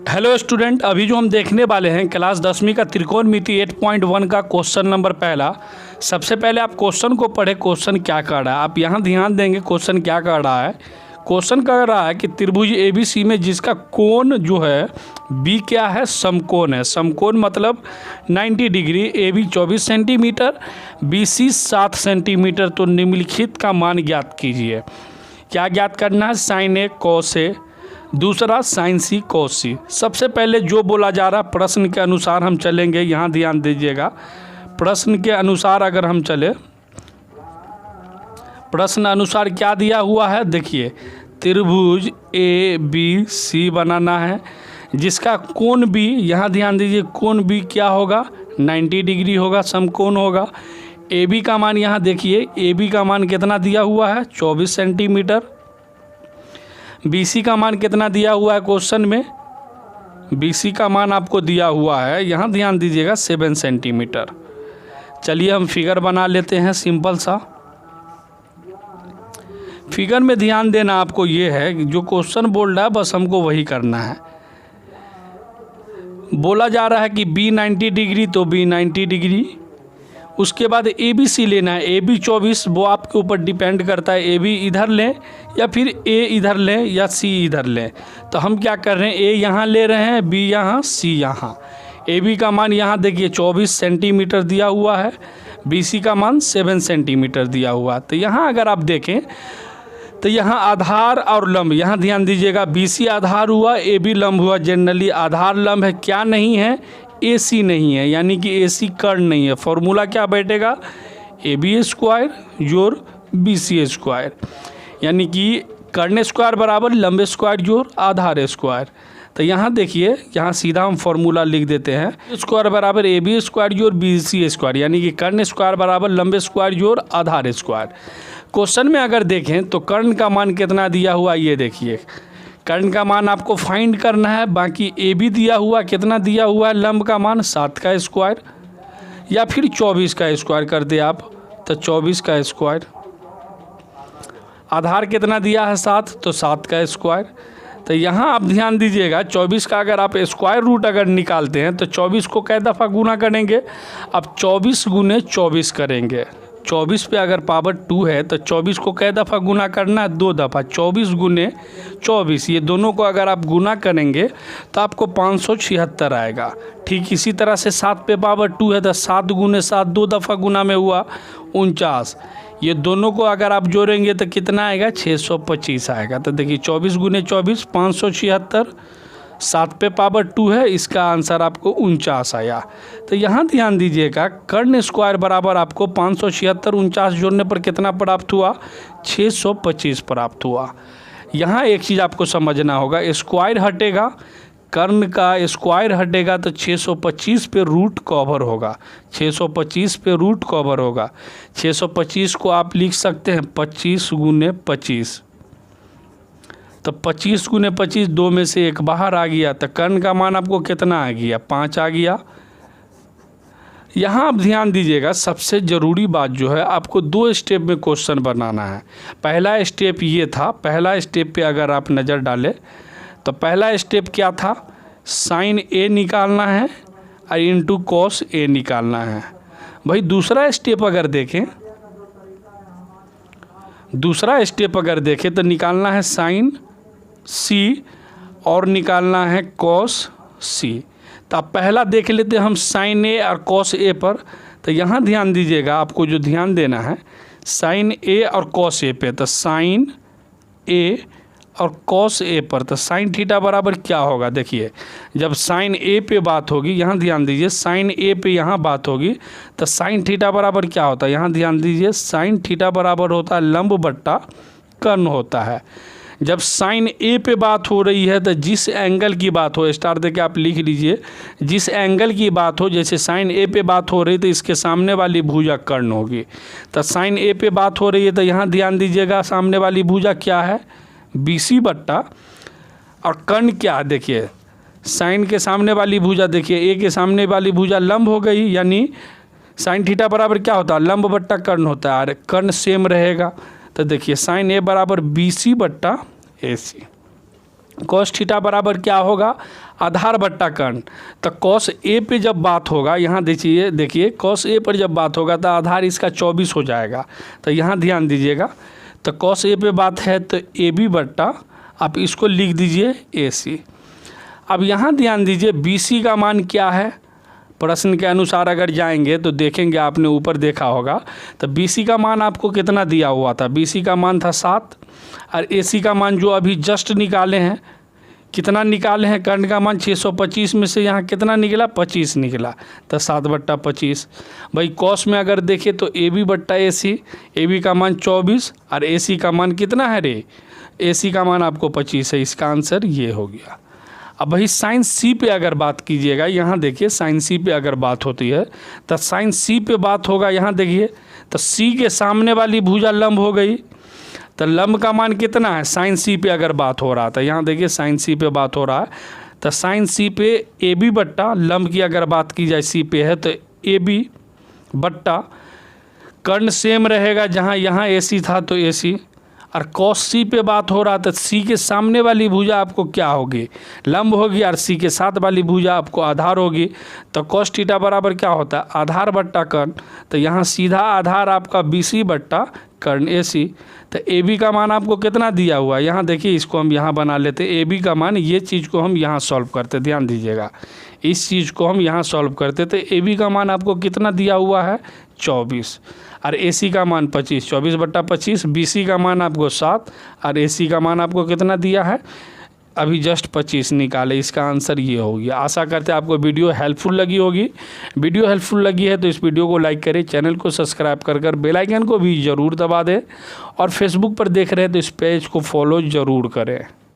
Hello student, अभी जो हम देखने वाले हैं क्लास 10वीं का त्रिकोणमिति 8.1 का क्वेश्चन नंबर पहला। सबसे पहले आप क्वेश्चन को पढ़े, क्वेश्चन क्या कर रहा है आप यहाँ ध्यान देंगे। क्वेश्चन क्या कर रहा है, क्वेश्चन कह रहा है कि त्रिभुज ABC में जिसका कोण जो है B क्या है, समकोण है। समकोण मतलब 90 degree, AB 24 centimetre, BC 7 centimetre. तो निम्नलिखित का मान ज्ञात कीजिए। क्या ज्ञात करना है, साइन A कॉस A, दूसरा साइन C कॉस C। सबसे पहले जो बोला जा रहा प्रश्न के अनुसार हम चलेंगे, यहाँ ध्यान दीजिएगा। प्रश्न के अनुसार अगर हम चले, प्रश्न अनुसार क्या दिया हुआ है, देखिए त्रिभुज ABC बनाना है जिसका कोण B, यहाँ ध्यान दीजिए, कोण B क्या होगा, 90 डिग्री होगा, समकोण होगा। AB का मान यहाँ देखिए, AB का मान कितना दिया हुआ है, 24 सेंटीमीटर। BC का मान कितना दिया हुआ है क्वेश्चन में, BC का मान आपको दिया हुआ है, यहाँ ध्यान दीजिएगा, 7 सेंटीमीटर। चलिए हम फिगर बना लेते हैं सिंपल सा। फिगर में ध्यान देना आपको ये है कि जो क्वेश्चन बोल रहा है बस हमको वही करना है। बोला जा रहा है कि B 90 डिग्री, तो B 90 डिग्री। उसके बाद ABC लेना है, AB 24, वो आपके ऊपर डिपेंड करता है, AB इधर लें या फिर A इधर लें या C इधर लें। तो हम क्या कर रहे हैं, A यहाँ ले रहे हैं, B यहाँ, C यहाँ। AB का मान यहाँ देखिए 24 सेंटीमीटर दिया हुआ है, BC का मान 7 सेंटीमीटर दिया हुआ। तो यहाँ अगर आप देखें तो यहाँ आधार और लंब, यहाँ ध्यान दीजिएगा, BC आधार हुआ, AB लंब हुआ। जनरली आधार लंब है, क्या नहीं है, AC नहीं है, यानी कि AC कर्ण नहीं है। फॉर्मूला क्या बैठेगा, AB स्क्वायर जोड़ BC स्क्वायर, यानी कि कर्ण स्क्वायर बराबर लंब स्क्वायर जोड़ आधार स्क्वायर। तो यहाँ देखिए, यहाँ सीधा हम फॉर्मूला लिख देते हैं, स्क्वायर बराबर AB स्क्वायर जोड़ BC स्क्वायर, यानी कि कर्ण स्क्वायर बराबर लंब स्क्वायर जोड़ आधार स्क्वायर। क्वेश्चन में अगर देखें तो कर्ण का मान कितना दिया हुआ, ये देखिए, कर्ण का मान आपको फाइंड करना है। बाकी AB दिया हुआ, कितना दिया हुआ है, लंब का मान 7 का स्क्वायर या फिर 24 का स्क्वायर कर दे आप, तो 24 का स्क्वायर। आधार कितना दिया है 7, तो 7 का स्क्वायर। तो यहाँ आप ध्यान दीजिएगा, 24 का अगर आप स्क्वायर रूट अगर निकालते हैं तो 24 को कै दफ़ा गुना करेंगे, अब 24 गुने 24 करेंगे। 24 पे अगर पावर 2 है तो 24 को कै दफ़ा गुना करना है, 2 दफ़ा। 24 गुने 24, ये दोनों को अगर आप गुना करेंगे तो आपको 576 आएगा। ठीक इसी तरह से 7 पे पावर 2 है तो 7 गुने 7, 2 दफ़ा गुना में हुआ 49। ये दोनों को अगर आप जोड़ेंगे तो कितना आएगा, 625 आएगा। तो देखिए 24 गुने 24 576, 7 पे पावर 2 है, इसका आंसर आपको 49 आया। तो यहाँ ध्यान दीजिएगा, कर्ण स्क्वायर बराबर आपको 576 49 जोड़ने पर कितना प्राप्त हुआ, 625 प्राप्त हुआ। यहाँ एक चीज़ आपको समझना होगा, स्क्वायर हटेगा, कर्ण का स्क्वायर हटेगा तो 625 पे रूट कवर होगा, 625 पे रूट कवर होगा। 625 को आप लिख सकते हैं 25 गुने 25, तो 25 गुने 25, 2 में से 1 बाहर आ गया, तो कर्ण का मान आपको कितना आ गया, 5 आ गया। यहाँ आप ध्यान दीजिएगा, सबसे ज़रूरी बात जो है, आपको 2 स्टेप में क्वेश्चन बनाना है। पहला स्टेप ये था, पहला स्टेप पे अगर आप नज़र डालें तो पहला स्टेप क्या था, साइन A निकालना है और इंटू कॉस A निकालना है। भाई दूसरा स्टेप अगर देखें, दूसरा स्टेप अगर देखें तो निकालना है साइन C और निकालना है कॉस C। तो आप पहला देख लेते हैं हम साइन A और कॉस A पर। तो यहाँ ध्यान दीजिएगा, आपको जो ध्यान देना है साइन A और कॉस A पे, तो साइन A और कॉस A पर, तो साइन थीटा बराबर क्या होगा, देखिए जब साइन A पे बात होगी, यहाँ ध्यान दीजिए, साइन A पे यहाँ बात होगी तो साइन थीटा बराबर क्या होता है, यहाँ ध्यान दीजिए, साइन थीटा बराबर होता है लंब बट्टा कर्ण होता है। जब साइन A पे बात हो रही है तो जिस एंगल की बात हो, स्टार देके आप लिख लीजिए, जिस एंगल की बात हो, जैसे साइन A पे बात हो रही तो इसके सामने वाली भुजा कर्ण होगी। तो साइन A पे बात हो रही है तो यहाँ ध्यान दीजिएगा, सामने वाली भुजा क्या है, BC बट्टा, और कर्ण क्या है, देखिए साइन के सामने वाली भुजा, देखिए A के सामने वाली भुजा लंब हो गई, यानी साइन थीटा बराबर क्या होता है, लंब बट्टा कर्ण होता है, और कर्ण सेम रहेगा। तो देखिए साइन A बराबर BC बट्टा AC। कॉस थीटा बराबर क्या होगा, आधार बट्टा कर्ण। तो कॉस ए पे जब बात होगा, यहाँ देखिए कॉस ए पर जब बात होगा तो आधार इसका 24 हो जाएगा। तो यहाँ ध्यान दीजिएगा, तो कॉस ए पे बात है तो ए बी बट्टा आप इसको लिख दीजिए ए सी। अब यहाँ ध्यान दीजिए बी सी का मान क्या है, प्रश्न के अनुसार अगर जाएंगे तो देखेंगे, आपने ऊपर देखा होगा तो बी सी का मान आपको कितना दिया हुआ था, बी सी का मान था 7 और ए सी का मान जो अभी जस्ट निकाले हैं, कितना निकाले हैं, कर्ण का मान 625 में से यहाँ कितना निकला, 25 निकला। तो 7/25। भाई कॉस में अगर देखें तो ए बी बट्टा ए सी, ए बी का मान 24 और ए सी का मान कितना है रे, ए सी का मान आपको 25 है। इसका आंसर ये हो गया। अब भाई साइन सी पे अगर बात कीजिएगा, यहाँ देखिए साइन सी पे अगर बात होती है तो साइन सी पे बात होगा, यहाँ देखिए तो सी के सामने वाली भुजा लंब हो गई, तो लंब का मान कितना है, साइन सी पे अगर बात हो रहा था, यहाँ देखिए साइन सी पे बात हो रहा है, तो साइन सी पे ए बी बट्टा लंब की अगर बात की जाए सी पे है तो ए बी बट्टा कर्ण सेम रहेगा, जहाँ यहाँ ए सी था तो ए सी, और कॉस सी पे बात हो रहा था, सी के सामने वाली भुजा आपको क्या होगी, लंब होगी, और सी के साथ वाली भुजा आपको आधार होगी। तो कॉस थीटा बराबर क्या होता है, आधार बट्टा कर्ण। तो यहाँ सीधा आधार आपका बी सी बट्टा कर्ण ए सी। तो ए बी का मान आपको कितना दिया हुआ है, यहाँ देखिए इसको हम यहाँ बना लेते, ए बी का मान, ये चीज़ को हम यहाँ सॉल्व करते, ध्यान दीजिएगा, इस चीज़ को हम यहाँ सॉल्व करते। तो ए बी का मान आपको कितना दिया हुआ है, 24, और ए सी का मान 25, 24/25, बी सी का मान आपको 7 और ए सी का मान आपको कितना दिया है, अभी जस्ट 25 निकाले। इसका आंसर ये हो गया। आशा करते हैं आपको वीडियो हेल्पफुल लगी होगी। वीडियो हेल्पफुल लगी है तो इस वीडियो को लाइक करें, चैनल को सब्सक्राइब कर बेल आइकन को भी ज़रूर दबा दें, और फेसबुक पर देख रहे हैं तो इस पेज को फॉलो ज़रूर करें।